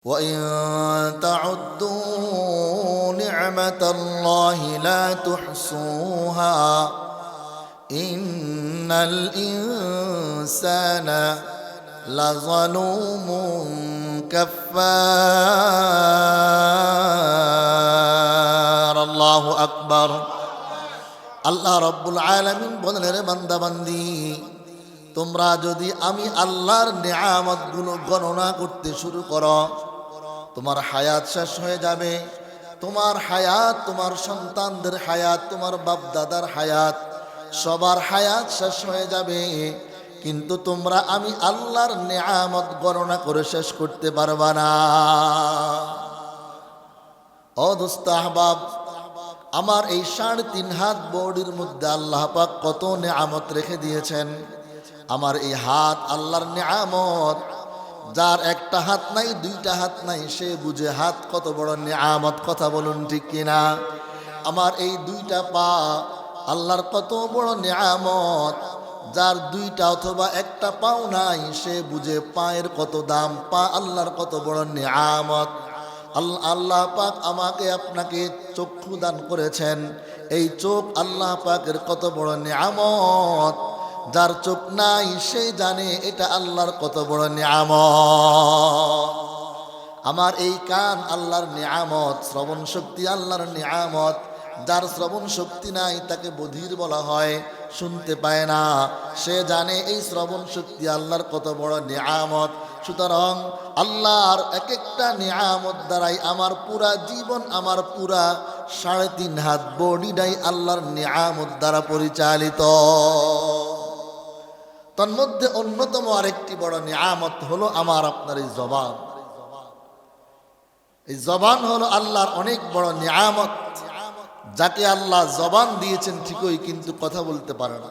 وإن تعدوا نعمة الله لا تحصوها إن الإنسان لظلوم كفار الله أكبر আল্লাহ রব্বুল আলামিন বলেন, রে বান্দা বান্দি, তোমরা যদি আমি আল্লাহর নিয়ামতগুলো গণনা করতে শুরু করো, তোমার হায়াত শেষ হয়ে যাবে। তোমার হায়াত, তোমার সন্তানদের হায়াত, তোমার বাপ দাদার হায়াত, সবার হায়াত শেষ হয়ে যাবে, কিন্তু তোমরা আমি আল্লাহর নিয়ামত গণনা করে শেষ করতে পারবা না। ও দোস্ত আহবাব, আমার এই 3.5 হাত বডির মধ্যে আল্লাহ পাক কত নিয়ামত রেখে দিয়েছেন। আমার এই হাত আল্লাহর নিয়ামত। যার একটা হাত নাই, 2টা হাত নাই, সে বুঝে হাত কত বড় নিয়ামত। কথা বলুন ঠিক কিনা? আমার এই 2টা পা আল্লাহর কত বড় নিয়ামত। যার 2টা অথবা একটা পাও নাই, সে বুঝে পায়ের কত দাম, পা আল্লাহর কত বড় নিয়ামত। আল্লাহ পাক আমাকে আপনাকে চক্ষু দান করেছেন। এই চোখ আল্লাহ পাকের কত বড় নিয়ামত। যার চোখ নাই, সে জানে এটা আল্লাহর কত বড় নিয়ামত। আমার এই কান আল্লাহর নিয়ামত, শ্রবণ শক্তি আল্লাহর নিয়ামত। যার শ্রবণ শক্তি নাই, তাকে বধির বলা হয়, শুনতে পায় না। সে জানে এই শ্রবণ শক্তি আল্লাহর কত বড় নিয়ামত। সুতরাং আল্লাহর এক একটা নিয়ামত দ্বারাই আমার পুরা জীবন, আমার পুরা 3.5 হাত বডিটাই আল্লাহর নিয়ামত দ্বারা পরিচালিত। তন্মধ্যে অন্যতম আরেকটি বড় নিয়ামত হলো আমার আপনার এই জবান। এই জবান হলো আল্লাহর অনেক বড় নিয়ামত। যাকে আল্লাহ জবান দিয়েছেন ঠিকই, কিন্তু কথা বলতে পারে না।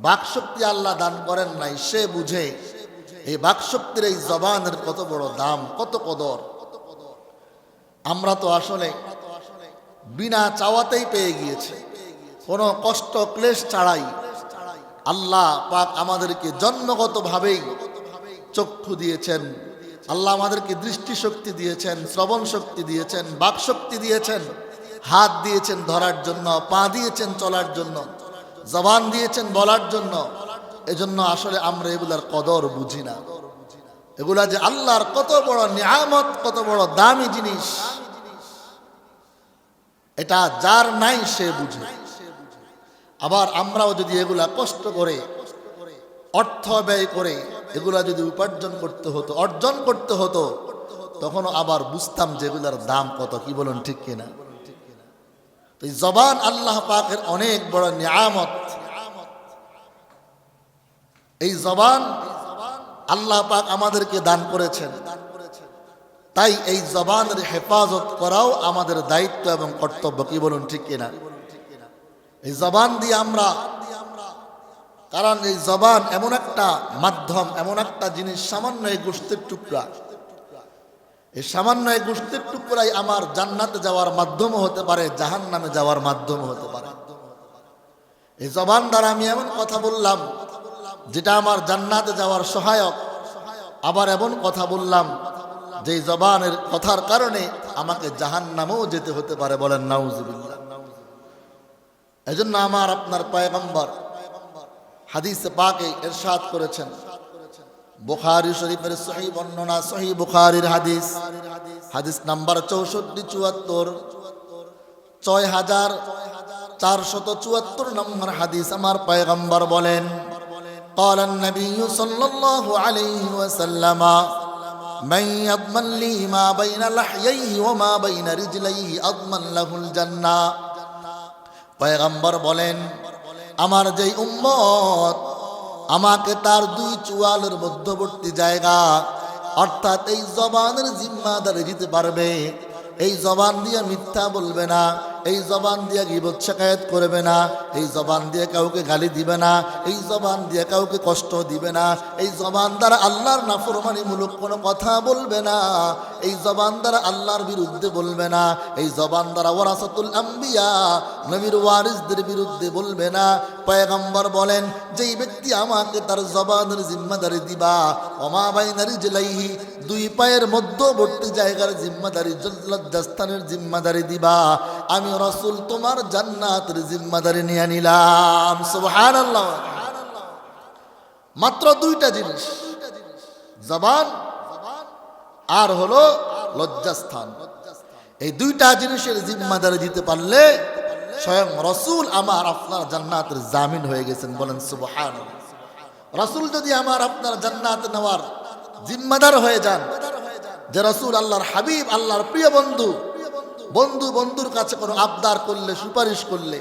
বাকশক্তি আল্লাহ দান করেন নাই, সে বুঝে এই বাকশক্তির, এই জবানের কত বড় দাম, কত কদর। আমরা তো আসলে বিনা চাওয়াতেই পেয়ে গিয়েছি, কোনো কষ্ট ক্লেশ ছাড়াই। আল্লাহ পাক আমাদেরকে জন্মগতভাবেই চক্ষু দিয়েছেন। আল্লাহ আমাদেরকে দৃষ্টিশক্তি দিয়েছেন, শ্রবণ শক্তি দিয়েছেন, বাকশক্তি দিয়েছেন, হাত দিয়েছেন ধরার জন্য, পা দিয়েছেন চলার জন্য, জবান দিয়েছেন বলার জন্য। এজন্য আসলে আমরা এগুলার কদর বুঝি না। এগুলা যে আল্লাহর কত বড় নিয়ামত, কত বড় দামি জিনিস, এটা যার নাই সে বুঝে। আবার আমরাও যদি এগুলা কষ্ট করে, অর্থ ব্যয় করে এগুলা যদি উপার্জন করতে হতো, অর্জন করতে হতো, তখনও আবার বুঝতাম যে এগুলার দাম কত। কি বলুন ঠিক কিনা? তো এই জবান আল্লাহ পাকের অনেক বড় নিয়ামত। এই জবান আল্লাহ পাক আমাদেরকে দান করেছেন। তাই এই জবানের হেফাজত করাও আমাদের দায়িত্ব এবং কর্তব্য। কি বলুন ঠিক কিনা? এই জবান দিয়ে আমরা, কারণ এই জবান এমন একটা মাধ্যম, এমন একটা জিনিস, সামান্য এই গোশতের টুকরা। এই সামান্য এই গোশতের টুকরাই আমার জান্নাতে যাওয়ার মাধ্যমও হতে পারে, জাহান্নামে যাওয়ার মাধ্যমও হতে পারে। এই জবান দ্বারা আমি এমন কথা বললাম যেটা আমার জান্নাতে যাওয়ার সহায়ক, আবার এমন কথা বললাম যে জবানের কথার কারণে আমাকে জাহান্নামেও যেতে হতে পারে। বলেন নাউজুবিল্লাহ। এজন্য আমার আপনার পয়গম্বর হাদিসে পাকে ইরশাদ করেছেন, বুখারী শরীফের সহিহ বর্ণনা, সহিহ বুখারীর হাদিস, হাদিস নাম্বার 6474, 6474 নম্বর হাদিস। আমার পয়গম্বর বলেন, قال النبي صلى الله عليه وسلم من يضمن لي ما بين لحييه وما بين رجليه أضمن له الجنة। পয়গম্বর বলেন, আমার যেই উম্মত আমাকে তার 2 চুয়ালের মধ্যবর্তী জায়গা, অর্থাৎ এই জবানের জিম্মাদারি দিতে পারবে, এই জবান দিয়ে মিথ্যা বলবে না, এই জবান দিয়ে গীবত শিকায়েত করবে না, এই জবান দিয়ে কাউকে গালি দিবে না, এই জবান দিয়ে কাউকে কষ্ট দিবে না, এই জবান দ্বারা আল্লাহর নাফরমানিমূলক কোনো কথা বলবে না, এই জবান দ্বারা আল্লাহর বিরুদ্ধে বলবে না, এই জবান দ্বারা ওয়ারাসাতুল আম্বিয়া নবীর ওয়ারিসদের বিরুদ্ধে বলবে না। পয়গম্বর বলেন, যেই ব্যক্তি আমাকে তার জবানের জিম্মাদারি দিবা, ওমা বাইনা রিজলাইহি, দুই পায়ের মধ্যবর্তী জায়গার জিম্মাদারি, লজ্জাস্থানের জিম্মাদারি দিবা, আমি রাসূল তোমার জান্নাতের জিম্মাদারি নিয়ে নিলাম। সুবহানাল্লাহ। মাত্র দুইটা জিনিস, জবান আর হলো লজ্জাস্থান। এই দুইটা জিনিসের জিম্মাদারি দিতে পারলে স্বয়ং রাসূল আমার আপনার জান্নাতের জামিন হয়ে গেছেন। বলেন সুবহানাল্লাহ। রাসূল যদি আমার আপনার জান্নাত নেওয়ার জিম্মাদার হয়ে যান, যে রাসূল আল্লাহর হাবিব, আল্লাহর প্রিয় বন্ধু, বন্ধুর কাছে কোনো আবদার করলে, সুপারিশ করলে,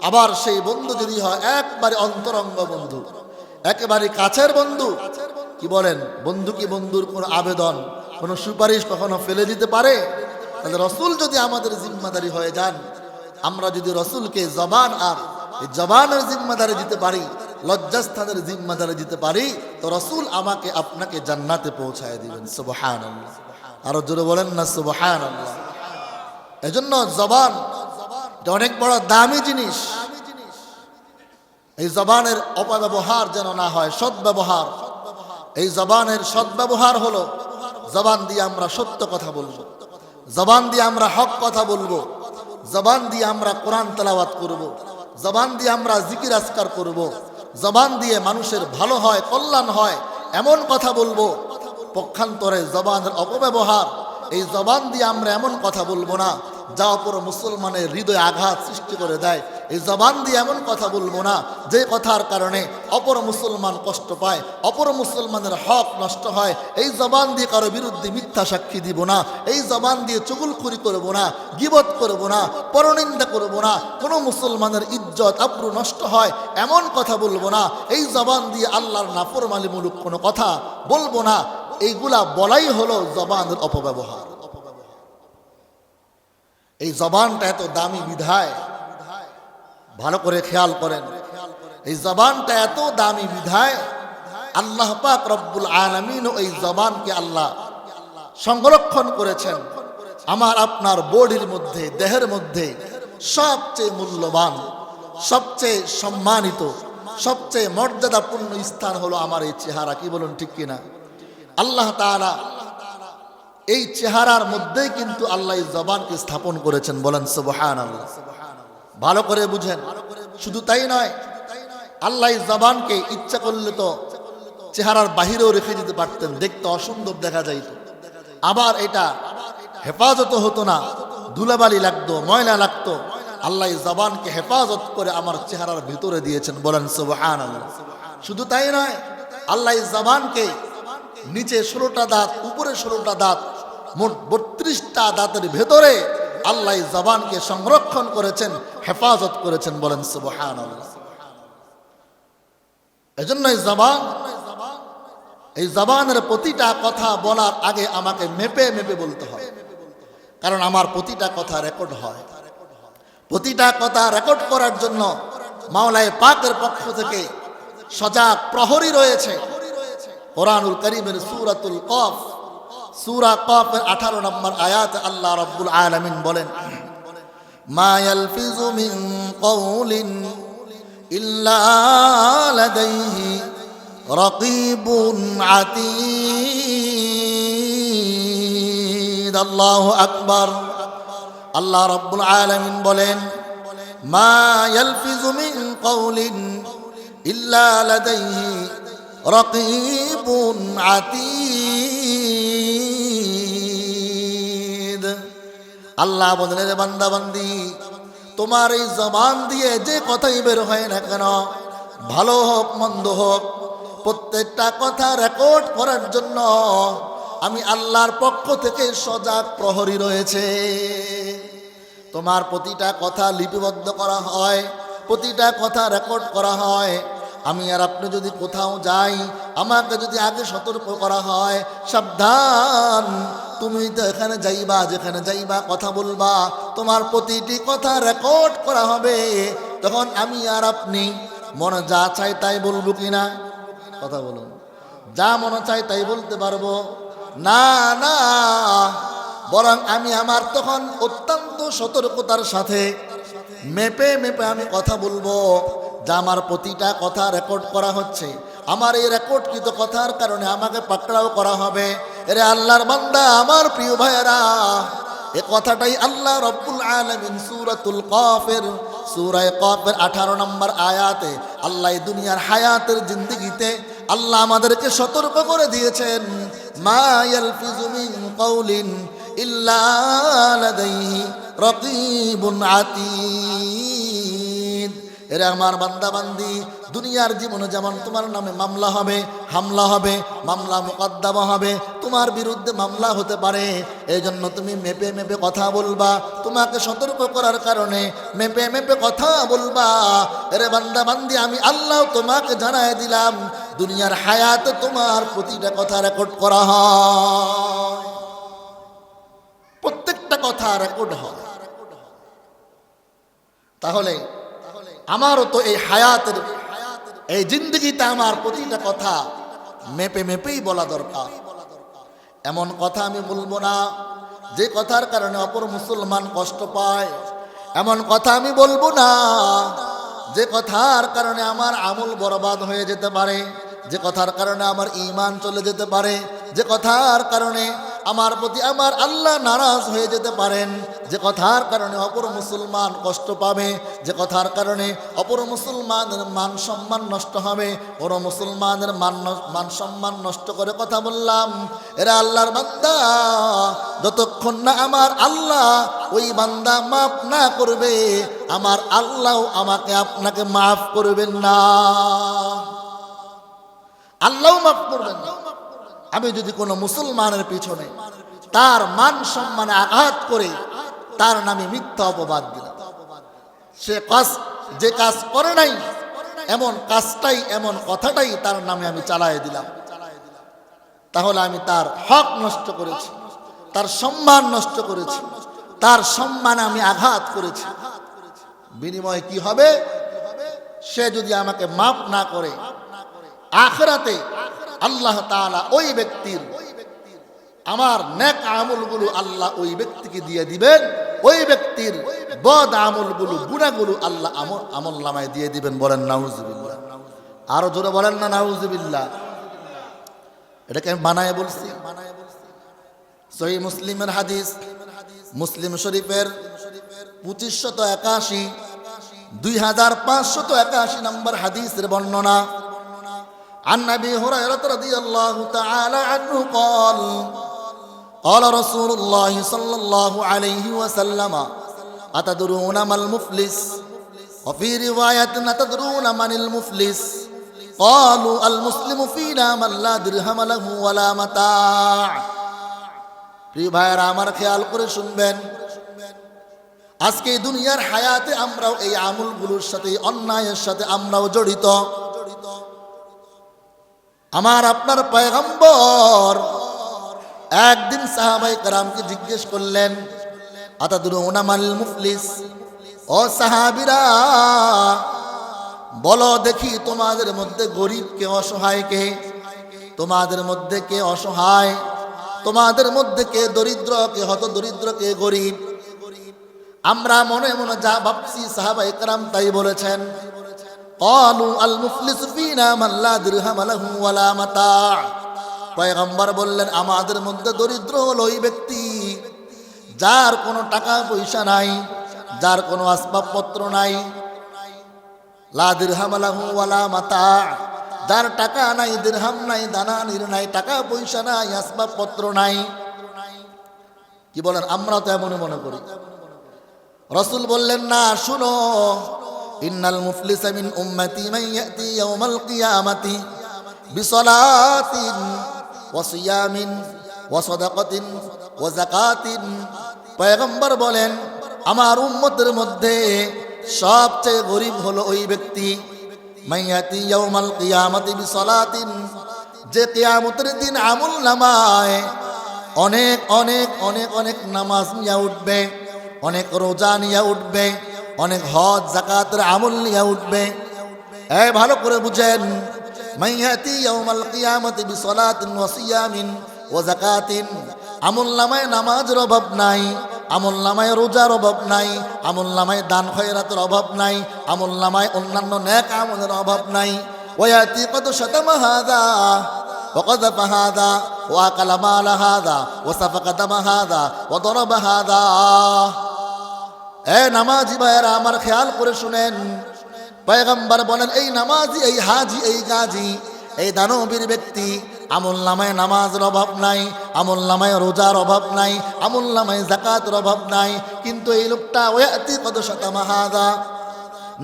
আবার সেই বন্ধু যদি হয় একবারে অন্তরঙ্গ বন্ধু, একেবারে কাছের বন্ধু, কি বলেন, বন্ধু কি বন্ধুর কোনো আবেদন, কোনো সুপারিশ কখনো ফেলে দিতে পারে? তাহলে রাসূল যদি আমাদের জিম্মাদারি হয়ে যান, আমরা যদি রাসূলকে জবান আর এই জবানের জিম্মাদারি দিতে পারি, লজ্জাস্থানের জিম্মাদারি দিতে পারি, তো রাসূল আমাকে আপনাকে জান্নাতে পৌঁছায় দিবেন। সুবহানাল্লাহ। আরো জোরে বলেন না সুবহানাল্লাহ। এজন্য জবান অনেক বড় দামি জিনিস। এই জবানের অপব্যবহার যেন না হয়, সদ্ব্যবহার। এই জবানের সদ্ব্যবহার হলো, জবান দিয়ে আমরা সত্য কথা বলবো, জবান দিয়ে আমরা হক কথা বলবো, জবান দিয়ে আমরা কোরআন তেলাওয়াত করব, জবান দিয়ে আমরা জিকির আজকার করব, জবান দিয়ে মানুষের ভালো হয়, কল্যাণ হয় এমন কথা বলবো। পক্ষান্তরে জবানের অপব্যবহার, এই জবান দিয়ে আমরা এমন কথা বলবো না যা অপর মুসলমানের হৃদয়ে আঘাত সৃষ্টি করে দেয়। এই জবান দিয়ে এমন কথা বলবো না যে কথার কারণে অপর মুসলমান কষ্ট পায়, অপর মুসলমানের হক নষ্ট হয়। এই জবান দিয়ে কারো বিরুদ্ধে মিথ্যা সাক্ষী দিব না, এই জবান দিয়ে চুগলখুরি করব না, গীবত করব না, পরনিন্দা করব না, কোনো মুসলমানের ইজ্জত আবরু নষ্ট হয় এমন কথা বলবো না। এই জবান দিয়ে আল্লাহর নাফরমানিমূলক কোনো কথা বলবো না। এইগুলা বলাই হলো জবানের অপব্যবহার। এই জবানটা এত দামি বিধায়, ভালো করে খেয়াল করেন, এই জবানটা এত দামি বিধায় আল্লাহ পাক রব্বুল আলামিন এই জবানকে আল্লাহ সংরক্ষণ করেছেন আমার আপনার বডির মধ্যে, দেহের মধ্যে সবচেয়ে মূল্যবান, সবচেয়ে সম্মানিত, সবচেয়ে মর্যাদাপূর্ণ স্থান হলো আমার এই চেহারা। কি বলুন, ঠিক কিনা? আল্লাহ তাআলা এই চেহারার মধ্যেই কিন্তু আল্লাহ এই জবানকে স্থাপন করেছেন। বলেন সুবহানাল্লাহ। ভালো করে বুঝেন। শুধু তাই নয়, আল্লাহ এই জবানকে ইচ্ছা করলে তো চেহারার বাহিরেও রেখে দিতে পারতেন, দেখতে অসুন্দর দেখা যাইত, আবার এটা হেফাজত হতো না, ধুলাবালি লাগতো, ময়লা লাগতো। আল্লাহ এই জবানকে হেফাজত করে আমার চেহারার ভিতরে দিয়েছেন। বলেন সুবহানাল্লাহ। শুধু তাই নয়, আল্লাহ এই জবানকে নিচে 16টা দাঁত, উপরে 16টা দাঁত, মোট 32টা দাঁতের ভেতরে আল্লাহ জবানকে সংরক্ষণ করেছেন, হেফাজত করেছেন। বলেন সুবহানাল্লাহ। এজন্য এই জবানের প্রতিটা কথা বলার আগে আমাকে মেপে মেপে বলতে হয়, কারণ আমার প্রতিটা কথা রেকর্ড হয়। প্রতিটা কথা রেকর্ড করার জন্য মাওলায়ে পাকের পক্ষ থেকে সজাগ প্রহরী রয়েছে। কোরআনুল কারীমের সূরাতুল কফ, সূরা কফের 18 নম্বর আয়াতে আল্লাহ রাব্বুল আলামিন বলেন, মা ইয়ালফিযু মিন কওলিন ইল্লা লাদাইহি রাকীবুন আতীদ। আল্লাহু আকবার। আল্লাহ রাব্বুল আলামিন বলেন, মা ইয়ালফিযু মিন কওলিন ইল্লা লাদাইহি রাকীবুন আতীদ। আল্লাহ বলেন, রে বান্দা বান্দি, তোমার এই জবান দিয়ে যে কথাই বের হয় না কেন, ভালো হোক মন্দ হোক, প্রত্যেকটা কথা রেকর্ড করার জন্য আমি আল্লাহর পক্ষ থেকে সজাগ প্রহরী রয়েছে। তোমার প্রতিটা কথা লিপিবদ্ধ করা হয়, প্রতিটা কথা রেকর্ড করা হয়। আমি আর আপনি যদি কোথাও যাই, আমাকে যদি আগে সতর্ক করা হয়, সাবধান, তুমি তো এখানে যাইবা, যেখানে যাইবা কথা বলবা, তোমার প্রতিটি কথা রেকর্ড করা হবে। তখন আমি আর আপনি মনে যা চাই তাই বলবো কিনা? কথা বলুন, যা মনে চাই তাই বলতে পারবো না? না, বরং আমি আমার তখন অত্যন্ত সতর্কতার সাথে মেপে মেপে আমি কথা বলবো, যা আমার প্রতিটা কথা রেকর্ড করা হচ্ছে। আমার এই রেকর্ডকৃত কথার কারণে আমাকে পাকড়াও করা হবে। এরে আল্লাহর বান্দা, আমার প্রিয় ভাইয়েরা, এ কথাটাই আল্লাহ রব্বুল আলামিন সূরাতুল কাফের, সূরা কাফের 18 নম্বর আয়াতে আল্লাহ এই দুনিয়ার হায়াতের জিন্দেগিতে আল্লাহ আমাদেরকে সতর্ক করে দিয়েছেন, মা ইয়ালফিজু মিন কাউলিন ইল্লা লাদাইহি রাকিবুন আতীদ। এরা আমার বান্দা বান্দি, দুনিয়ার জীবনে যেমন তোমার নামে মামলা হবে, হামলা হবে, মামলা মোকদ্দমা হবে, তোমার বিরুদ্ধে মামলা হতে পারে। এই জন্য তুমি মেপে মেপে কথা বলবা, তোমাকে সতর্ক করার কারণে মেপে মেপে কথা বলবা। এরে বান্দা বান্দি, আমি আল্লাহ তোমাকে জানায় দিলাম, দুনিয়ার হায়াতে তোমার প্রতিটা কথা রেকর্ড করা হয়, প্রত্যেকটা কথা রেকর্ড হয়। তাহলে আমারও তো এই হায়াতের, এই জিন্দগিতে আমার প্রতিটা কথা মেপে মেপেই বলা দরকার। এমন কথা আমি বলবো না যে কথার কারণে অপর মুসলমান কষ্ট পায়। এমন কথা আমি বলবো না যে কথার কারণে আমার আমল বরবাদ হয়ে যেতে পারে, যে কথার কারণে আমার ঈমান চলে যেতে পারে, যে কথার কারণে আমার প্রতি আমার আল্লাহ নারাজ হয়ে যেতে পারেন, যে কথার কারণে অপর মুসলমান কষ্ট পাবে, যে কথার কারণে অপর মুসলমানের মান সম্মান নষ্ট হবে। ওর মুসলমানের মান সম্মান নষ্ট করে কথা বললাম। এরা আল্লাহর বান্দা, যতক্ষণ না আমার আল্লাহ ওই বান্দা মাফ না করবে, আমার আল্লাহ আমাকে আপনাকে মাফ করবেন না, আল্লাহ মাফ করবেন না। আমি যদি কোনো মুসলমানের পিছনে তার মান সম্মানে আঘাত করে তার নামে মিথ্যা অপবাদ দিলাম, সে যে কাজ করে নাই এমন কাজটাই, এমন কথাটাই তার নামে আমি চালায় দিলাম, তাহলে আমি তার হক নষ্ট করেছি, তার সম্মান নষ্ট করেছি, তার সম্মানে আমি আঘাত করেছি। বিনিময়ে কি হবে? সে যদি আমাকে মাফ না করে, আখিরাতে আল্লাহ তাআলা ওই ব্যক্তির আমার নেক আমলগুলো আল্লাহ ওই ব্যক্তিকে দিয়ে দিবেন, ওই ব্যক্তির বদ আমলগুলো, গুনাহগুলো আল্লাহ আমল নামায় দিয়ে দিবেন। বলেন নাউজুবিল্লাহ। আরো জোরে বলেন না নাউজুবিল্লাহ। এটাকে আমি বানায় বলছি। সহিহ মুসলিমের হাদিস, মুসলিম শরীফের 2581 2581 নম্বর হাদিসের বর্ণনা। عن أبي هريرة رضي الله تعالى عنه قال قال رسول الله صلى الله عليه وسلم أتدرون ما المفلس وفي رواية أتدرون من المفلس قالوا المسلم فينا من لا درهم له ولا متاع। প্রিয় ভাইরা আমার খেয়াল করে শুনবেন, আজকে দুনিয়ার হায়াতে আমরাও এই আমলগুলোর সাথে, অন্যায়ের সাথে আমরাও জড়িত। আমার আপনার পয়গম্বর একদিন সাহাবায়ে কেরামকে জিজ্ঞেস করলেন, আতাদুরুনা মাল মুফলিস, ও সাহাবীরা বলো দেখি তোমাদের মধ্যে গরিব কে, অসহায় কে? তোমাদের মধ্যে কে অসহায়? তোমাদের মধ্যে কে দরিদ্র, কে হতদরিদ্র, কে গরিব? আমরা মনে মনে যা ভাবছি সাহাবায়ে কেরাম তাই বলেছেন। ক্বালু আল মুফলিসু ফীনা মান লা দিরহাম লাহু ওয়ালা মাতা'। পয়গম্বর বললেন, আমাদের মধ্যে দরিদ্র হলো ওই ব্যক্তি যার কোনো টাকা পয়সা নাই, যার কোনো আসবাবপত্র নাই। লা দিরহাম লাহু ওয়ালা মাতা', যার টাকা নাই, দিরহাম নাই, দানানির নাই, টাকা পয়সা নাই, আসবাবপত্র নাই। কি বলেন? আমরা তো এমনই মনে করি। রাসূল বললেন, না, শুনো, ইন্নাল মুফলিসা মিন উম্মতি মান ইয়াতি ইয়াওমাল কিয়ামাতি বিসালাতিন ওয়া সিয়ামিন ওয়া সাদাকাতিন ওয়া যাকাতিন। পয়গম্বর বলেন, আমার উম্মতের মধ্যে সবচেয়ে গরিব হলো ওই ব্যক্তি মাইয়াতি ইয়াউমাল কিয়ামাতি বিসলাতিন, যে কিয়ামতের দিন আমল নামায় অনেক অনেক অনেক অনেক নামাজ নিয়ে উঠবে, অনেক রোজা নিয়ে উঠবে, অনেক হজ যাকাতের আমল নিয়ে উঠবে। এই ভালো করে বুঝেন, মাইয়াতি ইয়াউমাল কিয়ামাতি বিসলাতিন ওয়া সিয়ামিন ওয়া যাকাতিন, আমল নামায় নামাজের অভাব নাই, আমল নামায় রোজার অভাব নাই, আমল নামায় দান খয়রাতের অভাব নাই, আমল নামায় অন্যান্য নেক আমলের অভাব নাই। ওয়ায়াতি কদ শাতামা হাযা ওয়া কাযাফা হাযা ওয়া আকালা মাল হাযা ওয়া সাফাকা দামা হাযা ওয়া দারাবা হাযা। এ নামাজি ভাইয়েরা আমার খেয়াল করে শুনেন, পয়গম্বর বলেন এই নামাজি, এই হাজি, এই গাজী, এই দানবীর ব্যক্তি আমল নামায় নামাজের অভাব নাই, আমল নামায় রোজার অভাব নাই, আমল নামায় যাকাতের অভাব নাই, কিন্তু এই লোকটা ওয়াতি কদ শাতামা হাযা,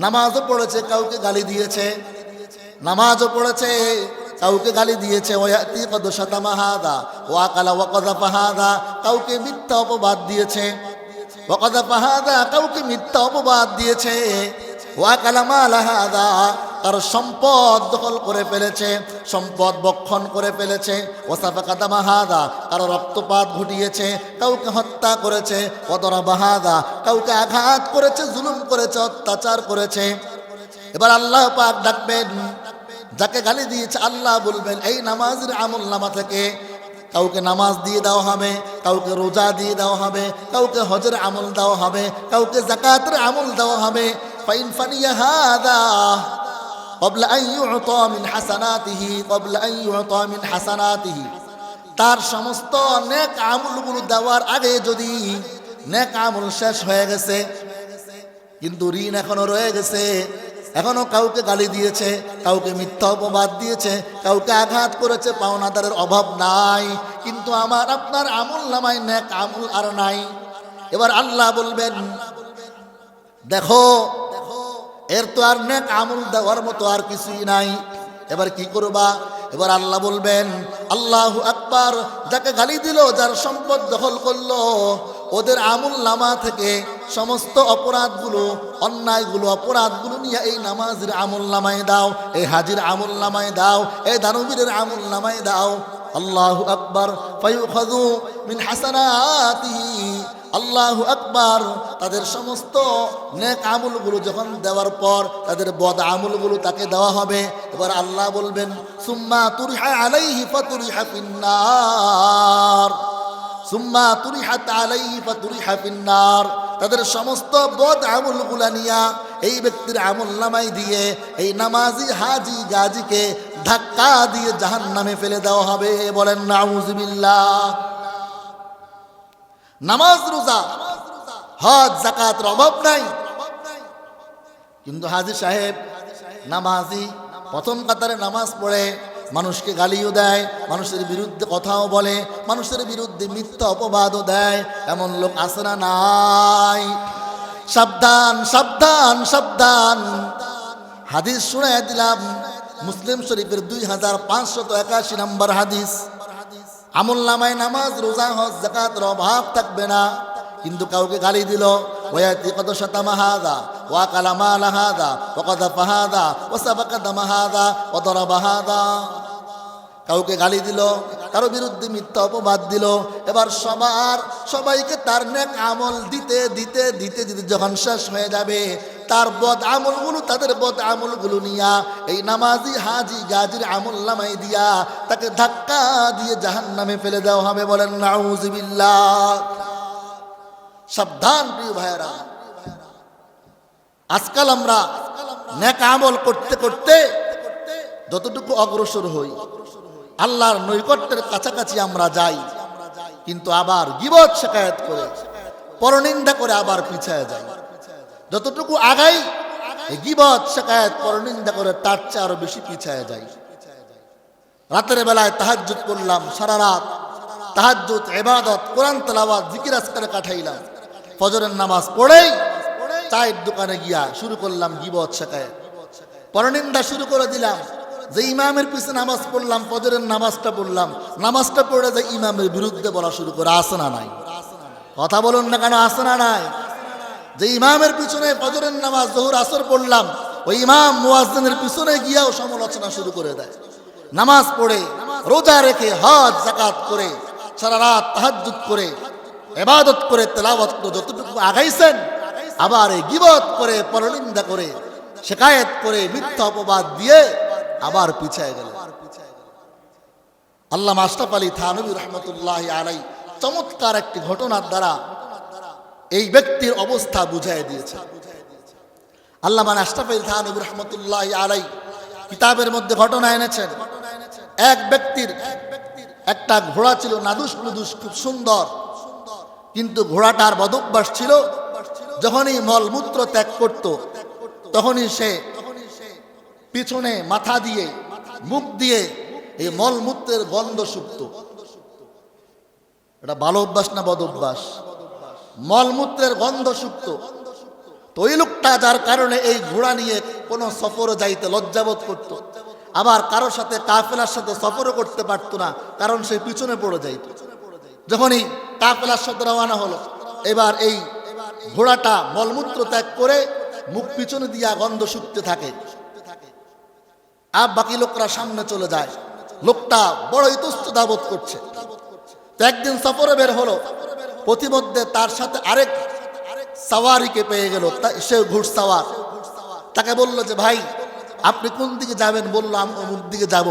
নামাজও পড়েছে কাউকে গালি দিয়েছে, নামাজও পড়েছে কাউকে গালি দিয়েছে, ওয়াতি কদ শাতামা হাযা ওয়া আকালা ওয়া কাযাফা হাযা, কাউকে মিথ্যা অপবাদ দিয়েছে, ওয়া কাযাফা হাযা, কাউকে মিথ্যা অপবাদ দিয়েছে, ওয়া আকালা মাল হাযা, তার সম্পদ দখল করে ফেলেছে, সম্পদ বক্ষণ করে ফেলেছে, ও সাফাকা দামা হাযা, তার রক্তপাত ঘটিয়েছে, কাউকে হত্যা করেছে, ও দারাবা হাযা, কাউকে আঘাত করেছে, জুলুম করেছে, অত্যাচার করেছে। এবার আল্লাহ পাক ডাকবেন, যাকে গালি দিয়েছে আল্লাহ বলবেন এই নামাজের আমল নামা থেকে কাউকে নামাজ দিয়ে দেওয়া হবে, কাউকে রোজা দিয়ে দেওয়া হবে, কাউকে হজের আমল দেওয়া হবে, কাউকে যাকাতের আমল দেওয়া হবে। ফাইন ফানিয়া হাযা ক্বাবলা আন ইউতা মিন হাসানাতিহি, ক্বাবলা আন ইউতা মিন হাসানাতিহি, তার সমস্ত নেক আমলগুলো দেওয়ার আগে যদি নেক আমল শেষ হয়ে গেছে কিন্তু ঋণ এখনো রয়ে গেছে, এখনো কাউকে গালি দিয়েছে, কাউকে মিথ্যা অপবাদ দিয়েছে, কাউকে আঘাত করেছে, পাওনাদারের অভাব নাই, কিন্তু আমার আপনার আমল নামায় নেক আমল আর নাই। এবার আল্লাহ বলবেন দেখো এর তো আর নেক আমল দেওয়ার মতো আর কিছুই নাই, এবার কি করবা? এবার আল্লাহ বলবেন আল্লাহু আকবার, যাকে গালি দিল, যার সম্পদ দখল করলো, ওদের আমল নামা থেকে সমস্ত অপরাধগুলো, অন্যায়গুলো, অপরাধগুলো নিয়ে এই নামাজের আমল নামায় দাও, এই হাজির আমল নামায় দাও, এই দানবীরের আমল নামায় দাও। আল্লাহু আকবার, ফায়ুখাযু মিন হাসানাতিহি, আল্লাহু আকবার, তাদের সমস্ত নেক আমলগুলো যখন দেওয়ার পর তাদের বদ আমলগুলো তাকে দেওয়া হবে। এবার আল্লাহ বলবেন সুম্মা তুরিহা আলাইহি ফাতুরিহা ফিন্নার, সুম্মা তুরিহাত আলাইহি ফাতুরিহা ফিন্নার, তাদের সমস্ত বদ আমলগুলা নিয়া এই ব্যক্তির আমল নামাই দিয়ে এই নামাজি হাজি গাজীকে ধাক্কা দিয়ে জাহান্নামে ফেলে দেওয়া হবে। বলেন নাউযুবিল্লাহ। নামাজ, রোজা, হজ, যাকাতের অভাব নাই, কিন্তু হাজী সাহেব নামাজি প্রথম কাতারে নামাজ পড়ে মানুষকে গালিও দেয়, মানুষের বিরুদ্ধে কথাও বলে, মানুষের বিরুদ্ধে মিথ্যা অপবাদও দেয়, এমন লোক আছে না নাই? সাবধান সাবধান সাবধান। হাদিস শুনাইয়া দিলাম, মুসলিম শরীফের 2581 নম্বর হাদিস। আমল নামায় নামাজ, রোজা, হজ, যাকাতের অভাব থাকবে না, কিন্তু কাউকে গালি দিল, ওয়াতি কদ শাতামা হাযা ওয়া আকালা মাল হাযা ওয়া কাযাফা হাযা ওয়া সাফাকা দামা হাযা ওয়া দারাবা হাযা, কাউকে গালি দিল, কারো বিরুদ্ধে মিথ্যা অপবাদ দিল। এবার সবাইকে তার নেক আমল দিতে দিতে দিতে দিতে যখন শেষ হয়ে যাবে, তার বদ আমলগুলো, তাদের বদ আমলগুলো নিয়া এই নামাজি হাজি গাজীর আমল নামাই দিয়া তাকে ধাক্কা দিয়ে জাহান্নামে ফেলে দেওয়া হবে। বলেন নাউযুবিল্লাহ। সাবধান প্রিয় ভাইয়েরা, আজকাল আমরা নেক আমল করতে করতে যতটুকু অগ্রসর হই, আল্লাহর নৈকট্যের কাছাকাছি আমরা যাই, কিন্তু আবার গীবত শিকায়াত করে, পরনিন্দা করে আবার পিছায় যাই। যতটুকু আগাই গীবত শিকায়াত পরনিন্দা করে তার চেয়ে আরো বেশি পিছায় যাই। রাতের বেলায় তাহাজ্জুদ করলাম, সারা রাত তাহাজ্জুদ, ইবাদত, কোরআন তেলাওয়াত, জিকির আজকারে কাটাইলাম, ফজরের নামাজ পড়েই চায়ের দোকানে গিয়া শুরু করলাম গীবত শিকায়াত, পরনিন্দা শুরু করে দিলাম। যে ইমামের পিছনে নামাজ পড়লাম, ফজরের নামাজটা পড়লাম, নামাজটা পড়ে যে ইমামের বিরুদ্ধে বলা শুরু করে, আসে না নাই? কথা বলুন না কেন, আসে না নাই? যে ইমামের পিছনে ফজরের নামাজ, জোহর, আসর পড়লাম, ওই ইমাম মুয়াজ্জিনের পিছনে গিয়েও সমালোচনা শুরু করে দেয়। নামাজ পড়ে, রোজা রেখে, হজ যাকাত করে, সারা রাত তাহাজ্জুদ করে, ইবাদত করে, তেলাওয়াত করে যতটুকু আগাইছেন, আবার এই গীবত করে, পরনিন্দা করে, শিকায়েত করে, মিথ্যা অপবাদ দিয়ে আবার পিছায় গেল। আল্লামা আশরাফ আলী থানভী রাহমাতুল্লাহি আলাইহি চমৎকার একটি ঘটনার দ্বারা এই ব্যক্তির অবস্থা বুঝাই দিয়েছে। আল্লামা আশরাফ আলী থানভী রাহমাতুল্লাহি আলাইহি কিতাবের মধ্যে ঘটনা এনেছেন। এক ব্যক্তির একটা ঘোড়া ছিল, নাদুস নুদুস, খুব সুন্দর, কিন্তু ঘোড়াটার বদভ্যাস ছিল যখনই মলমূত্র ত্যাগ করত তখনই সে পিছনে মাথা দিয়ে, মুখ দিয়ে এই মলমূত্রের গন্ধ শুকত। এটা ভালো অভ্যাস না বদ অভ্যাস? মলমূত্রের গন্ধ শুকত। তো ওই লোকটা, যার কারণে এই ঘোড়া নিয়ে কোনো সফরে যাইতে লজ্জাবোধ করত, আবার কারোর সাথে কাফেলার সাথে সফরও করতে পারতো না, কারণ সে পিছনে পড়ে যাইত। যখনই কাফেলার সাথে রওনা হলো, এবার এই ঘোড়াটা মলমূত্র ত্যাগ করে মুখ পিছনে দিয়া গন্ধ শুকতে থাকে, আর বাকি লোকরা সামনে চলে যায়। লোকটা বড় ইতস্ততা বোধ করছে। তো একদিন সফরে বের হলো, প্রতিমধ্যে তার সাথে আরেক সাওয়ারিকে পেয়ে গেল, সে ঘুড়সাওয়ার। তাকে বলল যে, ভাই আপনি কোন দিকে যাবেন? বলল, আমি অমুক দিকে যাব।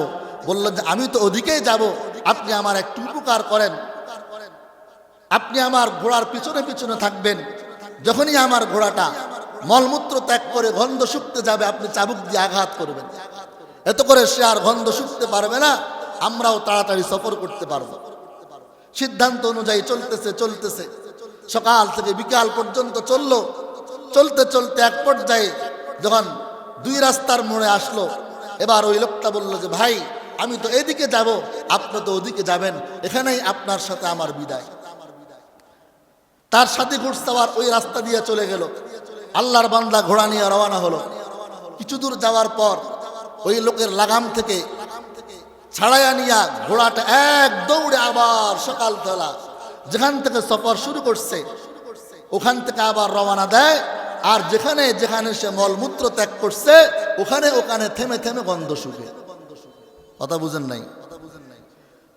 বলল যে, আমি তো ওদিকেই যাব, আপনি আমার একটু উপকার করেন, আপনি আমার ঘোড়ার পিছনে পিছনে থাকবেন। যখনই আমার ঘোড়াটা মলমূত্র ত্যাগ করে গন্ধ শুকতে যাবে, আপনি চাবুক দিয়ে আঘাত করবেন। এত করে সে আর গন্ধ শুকতে পারবে না, আমরাও তাড়াতাড়ি সফর করতে পারবো। সিদ্ধান্ত অনুযায়ী চলতেছে সকাল থেকে বিকাল পর্যন্ত চললো। চলতে চলতে এক পর্যায়ে যখন দুই রাস্তার মোড়ে আসলো, এবার ওই লোকটা বলল যে, ভাই আমি তো এদিকে যাব, আপনি তো ওদিকে যাবেন, এখানেই আপনার সাথে আমার বিদায়। তার সাথে ঘুড়সাওয়ার ওই রাস্তা দিয়ে চলে গেল। আল্লাহর বান্দা ঘোড়া নিয়ে রওনা হলো। কিছু দূর যাওয়ার পর ওই লোকের লাগাম থেকে ছাড়াইয়া নিয়া ঘোড়াটা এক দৌড়ে আবার সকাল বেলা যেখান থেকে সফর শুরু করছে ওখান থেকে আবার রওনা দেয়। আর যেখানে যেখানে সে মলমূত্র ত্যাগ করছে ওখানে ওখানে থেমে থেমে গন্ধ শুকে। কথা বুঝেন নাই?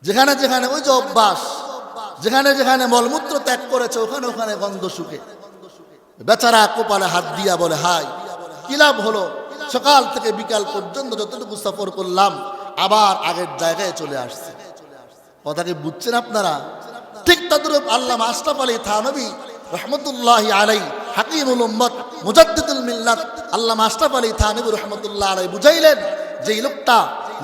যেখানে যেখানে ওই যে অভ্যাস, যেখানে যেখানে মলমূত্র ত্যাগ করেছে ওখানে ওখানে গন্ধ শুকে। বেচারা কপালে হাত দিয়া বলে, হাই কি লাভ হলো, সকাল থেকে বিকাল পর্যন্ত যতটুকু সফর করলাম আবার আগের জায়গায় চলে আসছে। কথা কি বুঝছেন আপনারা? ঠিক তদ্রূপ আল্লামা আশরাফ আলী থানভী রাহমাতুল্লাহি আলাইহি হাকিমুল উম্মত মুজাদ্দিদুল মিল্লাত আল্লামা আশরাফ আলী থানভী রাহমাতুল্লাহি আলাইহি বুঝাইলেন যে এই লোকটা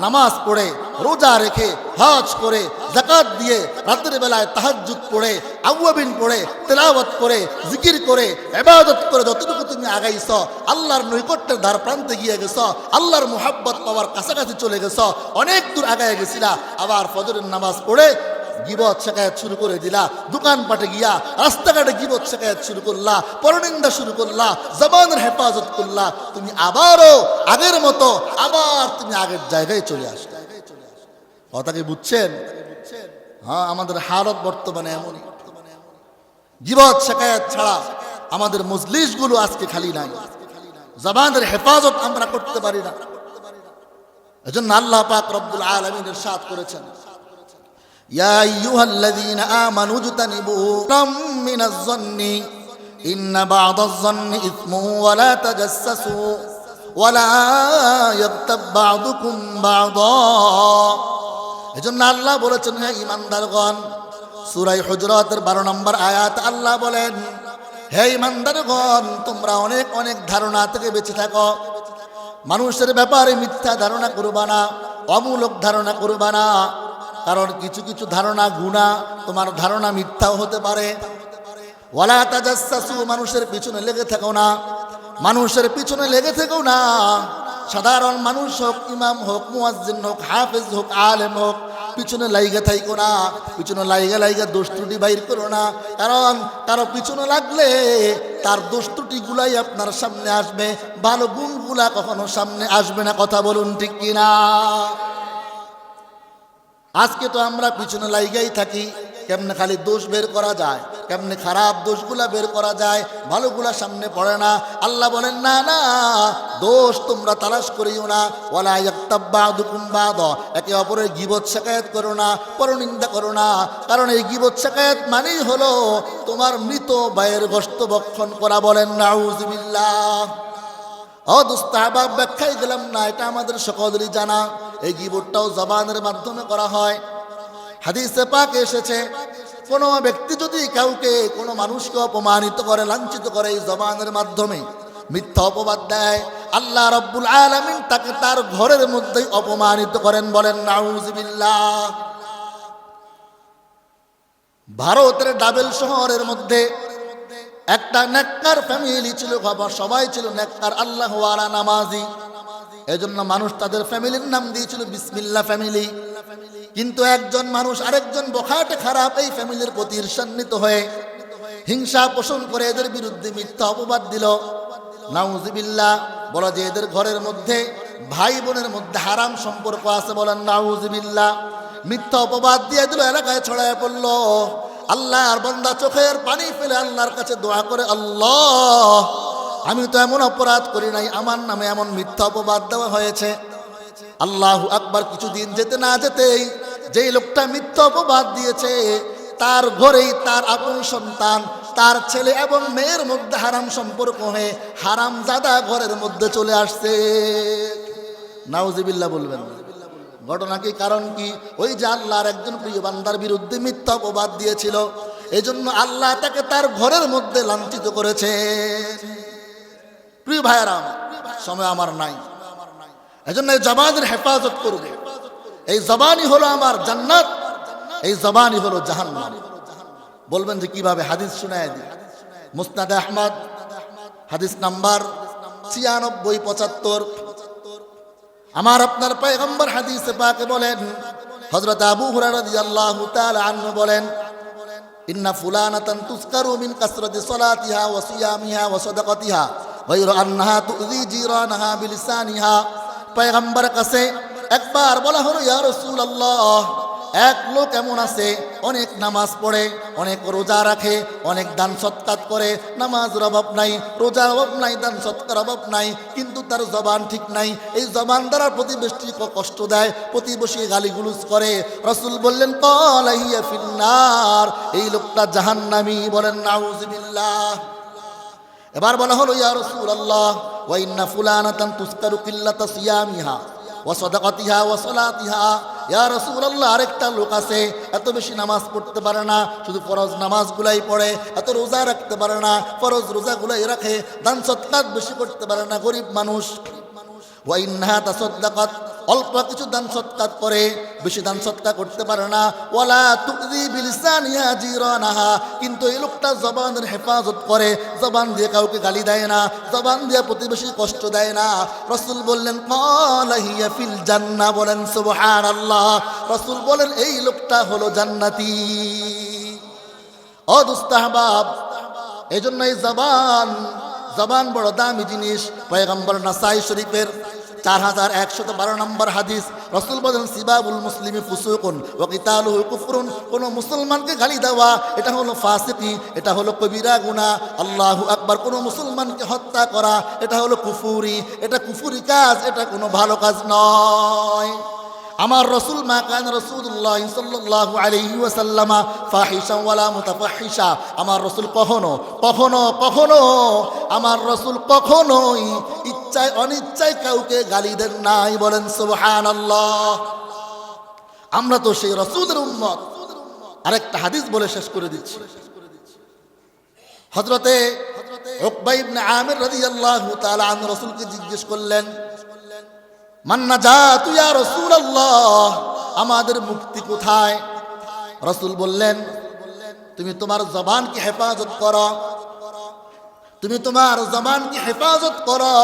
নামাজ পড়ে, রোজা রেখে, হজ করে, যাকাত দিয়ে, রাতের বেলায় তাহাজ্জুদ পড়ে, আউয়াবিন পড়ে, তেলাওয়াত করে, জিকির করে, ইবাদত করে যতটুকু তুমি আগাইছ, আল্লাহর নৈকট্যের দ্বার প্রান্তে গিয়ে গেছ, আল্লাহর মুহাব্বত পাওয়ার কাছাকাছি চলে গেছ, অনেক দূর আগায় গেছিলা, আবার ফজরের নামাজ পড়ে গীবত শিকায়াত শুরু করে দিলা, দোকানপাটে গিয়া রাস্তাঘাটে গীবত শিকায়াত শুরু করলা, পরনিন্দা শুরু করলা, জবানের হেফাজত করলা, তুমি আবারও আগের মতো আবার তুমি আগের জায়গায় চলে আসলে। কথা কি বুঝছেন? হ্যাঁ, আমাদের হালত বর্তমানে এমনই। গীবত শিকায়াত ছাড়া আমাদের মজলিসগুলো আজকে খালি নাই, জবানের হেফাজত আমরা করতে পারি না। এজন্য আল্লাহ পাক রব্বুল আলামিন ইরশাদ করেছেন, ইয়া আইয়ুহাল্লাযীনা আমানু ইজতানিবু মিনাজ যন্নি ইন্না বা'দাজ যন্নি ইসমুন ওয়া লা তাজাসসু ওয়া লা ইয়াগতাব বা'দুকুম বা'দা। এজন্য আল্লাহ বলেছেন, হে ঈমানদারগণ, সূরা হুজুরাতের 12 নম্বর আয়াত আল্লাহ বলেন, হে ঈমানদারগণ, তোমরা অনেক অনেক ধারণা থেকে বেঁচে থাকো। মানুষের ব্যাপারে মিথ্যা ধারণা করবা না, অমূলক ধারণা করবা না, কারণ কিছু কিছু ধারণা গুনাহ, তোমার ধারণা মিথ্যাও হতে পারে। ওয়ালা তাজাসসু, মানুষের পিছনে লেগে থেকো না, মানুষের পিছনে লেগে থেকো না। সাধারণ মানুষ হোক, ইমাম হোক, মুয়াজ্জিন হোক, হাফেজ হোক, আলেম হোক, পিছনে লাইগা থাইকো না, পিছনে লাইগা দোষ ত্রুটি বাইর করো না, কারণ কারো পিছনে লাগলে তার দোষ ত্রুটি গুলাই আপনার সামনে আসবে, ভালো গুণগুলা কখনো সামনে আসবে না। কথা বলুন ঠিক কিনা? আজকে তো আমরা পিছনে লাইগাই থাকি, কেমনে খালি দোষ বের করা যায়, কেমনে খারাপ দোষগুলা বের করা যায়, ভালোগুলা সামনে পড়ে না। আল্লাহ বলেন না না, দোষ তোমরা তালাশ করিও না। ওয়ালা ইয়াগতাব বা'দুকুম বা'দা, একে অপরের গীবত শিকায়াত করো না, পরনিন্দা করো না। কারণ এই গীবত শিকায়াত মানেই হলো তোমার মৃত ভাইয়ের গোশত ভক্ষণ করা। বলেন নাউযুবিল্লাহ। দোস্ত আহবাব, ব্যাখ্যায় গেলাম না, এটা আমাদের সকলেরই জানা। এই গীবতটাও জবানের মাধ্যমে করা হয়। হাদিসে পাকে এসেছে, কোনো ব্যক্তি যদি কাউকে, কোনো মানুষকে অপমানিত করে, লাঞ্ছিত করে এই জবানের মাধ্যমে, মিথ্যা অপবাদ দেয়, আল্লাহ রাব্বুল আলামিন তাকে তার ঘরের মধ্যেই অপমানিত করেন। বলেন নাউযুবিল্লাহ। ভারতের ডাবেল শহরের মধ্যে একটা নেককার ফ্যামিলি ছিল, সবাই ছিল নেককার, আল্লাহওয়ালা, নামাজি। এজন্য মানুষ তাদের ফ্যামিলির নাম দিয়েছিল বিসমিল্লাহ ফ্যামিলি। কিন্তু একজন মানুষ আরেকজন বখাটে খারাপ এই ফ্যামিলির প্রতি ঈর্ষান্বিত হয়ে হিংসা পোষণ করে এদের বিরুদ্ধে মিথ্যা অপবাদ দিল। নাউযুবিল্লাহ। বলা যে এদের ঘরের মধ্যে ভাই বোনের মধ্যে হারাম সম্পর্ক আছে। বলেন নাউযুবিল্লাহ। মিথ্যা অপবাদ দিয়ে দিল, এলাকায় ছড়ায় পড়ল। আল্লাহর বান্দা চোখের পানি ফেলে আল্লাহর কাছে দোয়া করে, আল্লাহ আমি তো এমন অপরাধ করি নাই, আমার নামে এমন মিথ্যা অপবাদ দেওয়া হয়েছে। আল্লাহু আকবার। কিছুদিন যেতে না যেতেই যেই লোকটা মিথ্যা অপবাদ দিয়েছে তার ঘরেই তার আপন সন্তান, তার ছেলে এবং মেয়ের মধ্যে হারাম সম্পর্ক হয়ে হারামজাদা ঘরের মধ্যে চলে আসছে। নাউযুবিল্লাহ বলবেন। ঘটনা কি, কারণ কি? ওই যে আল্লাহর একজন প্রিয় বান্দার বিরুদ্ধে মিথ্যা অপবাদ দিয়েছিল, এজন্য আল্লাহ তাকে তার ঘরের মধ্যে লাঞ্ছিত করেছে। প্রিয় ভাইয়েরা আমার, সময় আমার নাই, এজন্য এই জবানের হেফাজত করবে। এই জবানই হলো আমার জান্নাত, এই জবানই হলো জাহান্নাম। বলবেন যে কিভাবে? হাদিস শুনায় দিই। মুসনাদে আহমদ হাদিস নাম্বার 9675। আমার আপনার পয়গম্বর হাদিসে পাকে বলেন, হযরত আবু হুরায়রা রাদিয়াল্লাহু তাআলা আনহু বলেন, ইন্না ফুলানাতান তুযকারু মিন কাসরাতি সালাতিহা ওয়া সিয়ামিহা ওয়া সাদাকাতিহা গায়রা আন্নাহা তুযি জিরানাহা বিলিসানিহা। পয়গম্বরের কাছে একবার বলা হলো, ইয়া রাসূলুল্লাহ, এক লোক এমন আছে, অনেক নামাজ পড়ে, অনেক রোজা রাখে, অনেক দান সৎকার করে, নামাজের অভাব নাই, রোজার অভাব নাই, দান সৎকার অভাব নাই, কিন্তু তার জবান ঠিক নাই। এই জবান দ্বারা প্রতিবেশীকে কষ্ট দেয়, প্রতিবেশী গালিগুলুজ করে। রাসূল বললেন, ক্বালা হিয়া ফিন্নার, এই লোকটা জাহান্নামী। বলেন নাউযুবিল্লাহ। এবার বলা হলো, ইয়া রাসূলুল্লাহ, ওয়া ইন্না ফুলানাতান তুযকারু কিল্লাতা সিয়ামিহা ওয়া সাদাকাতিহা ওয়া সালাতিহা। ইয়া রাসূলুল্লাহ, আরেকটা লোক আছে, এত বেশি নামাজ পড়তে পারে না, শুধু ফরজ নামাজগুলাই পড়ে, এত রোজা রাখতে পারে না, ফরজ রোজাগুলাই রাখে, দান সৎকার বেশি করতে পারে না, গরিব মানুষ। ওয়া ইন্নাহা তাসাদ্দাকাত, অল্প কিছু দান সৎকার করে, বেশি দান সৎকার করতে পারে না। ওয়ালা তুযি বিলিসানিহা জিরানাহা, কিন্তু এই লোকটা জবানের হেফাজত করে, জবান দিয়ে কাউকে গালি দেয় না, জবান দিয়ে প্রতিবেশী কষ্ট দেয় না। রাসূল বললেন, ক্বালা হিয়া ফিল জান্নাহ। বলেন সুবহানাল্লাহ। রাসূল বলেন, এই লোকটা হলো জান্নাতি। ও দোস্ত আহবাব, এজন্য এই জবান বড় দামি জিনিস। পয়গম্বর নাসাই শরীফের 4112 নম্বর হাদিস, রাসূল বলেন, সিবাবুল মুসলিমি ফুসুকুন ওয়া কিতালুহু কুফরুন। কোন মুসলমানকে গালি দেওয়া এটা হলো ফাসিকি, এটা হলো কবিরা গুনাহ। আল্লাহু আকবার। কোন মুসলমানকে হত্যা করা এটা হলো কুফুরি, এটা কুফুরি কাজ, এটা কোনো ভালো কাজ নয়। আমার রাসূল মা কান রাসূলুল্লাহ সাল্লাল্লাহু আলাইহি ওয়াসাল্লাম ফাহিশা ওয়ালা মুতাফাহিশা। আমার রাসূল কখনো আমার রাসূল কখনোই ইচ্ছায় অনিচ্ছায় কাউকে গালি দেন নাই। বলেন সুবহানাল্লাহ। আমরা তো সেই রাসূলের উম্মত। আরেকটা হাদিস বলে শেষ করে দিচ্ছি। হযরতে উকবা ইবনে আমির রাদিয়াল্লাহু তাআলা আনহু রাসূলকে জিজ্ঞেস করলেন, মান নাজাতু ইয়া রাসূলুল্লাহ, আমাদের মুক্তি কোথায়? রাসূল বললেন, তুমি তোমার জবানকে হেফাজত করো, তুমি তোমার জবানকে হেফাজত করো।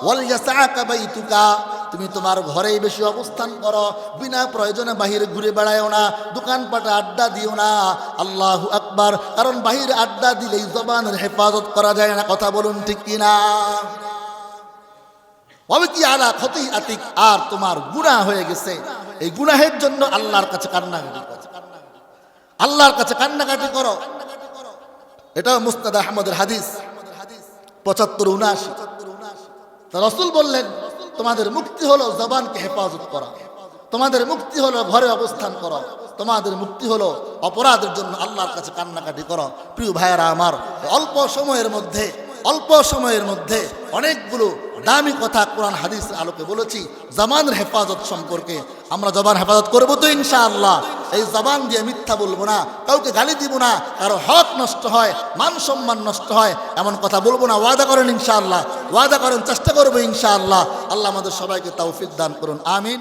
ওয়াল ইয়াসআকা বাইতুকা, তুমি তোমার ঘরেই বেশি অবস্থান করো, বিনা প্রয়োজনে বাহিরে ঘুরে বেড়ায়ও না, দোকানপাটে আড্ডা দিও না। আল্লাহু আকবার। কারণ বাহিরে আড্ডা দিলেই জবানের হেফাজত করা যায় না। কথা বলুন ঠিক কিনা? ওয়াবিকি আলা খতিআতিক, আর তোমার গুনাহ হয়ে গেছে, এই গুনাহের জন্য আল্লাহর কাছে কান্নাকাটি করো। আল্লাহর কাছে কান্নাকাটি করো। এটা মুসনাদ আহমদের হাদিস 75-79। তা রাসূল বললেন, তোমাদের মুক্তি হলো জবানকে হেফাজত করা, তোমাদের মুক্তি হলো ঘরে অবস্থান করা, তোমাদের মুক্তি হলো অপরাধের জন্য আল্লাহর কাছে কান্নাকাটি করো। প্রিয় ভাইয়েরা আমার, অল্প সময়ের মধ্যে অনেকগুলো দামি কথা কোরআন হাদিসের আলোকে বলেছি জবানের হেফাজত সম্পর্কে। আমরা জবান হেফাজত করবো তো ইনশাআল্লাহ। এই জবান দিয়ে মিথ্যা বলবো না, কাউকে গালি দিব না, কারো হক নষ্ট হয়, মান সম্মান নষ্ট হয় এমন কথা বলবো না। ওয়াদা করেন ইনশাআল্লাহ, ওয়াদা করেন, চেষ্টা করবো ইনশাআল্লাহ। আল্লাহ আমাদের সবাইকে তৌফিক দান করুন, আমিন।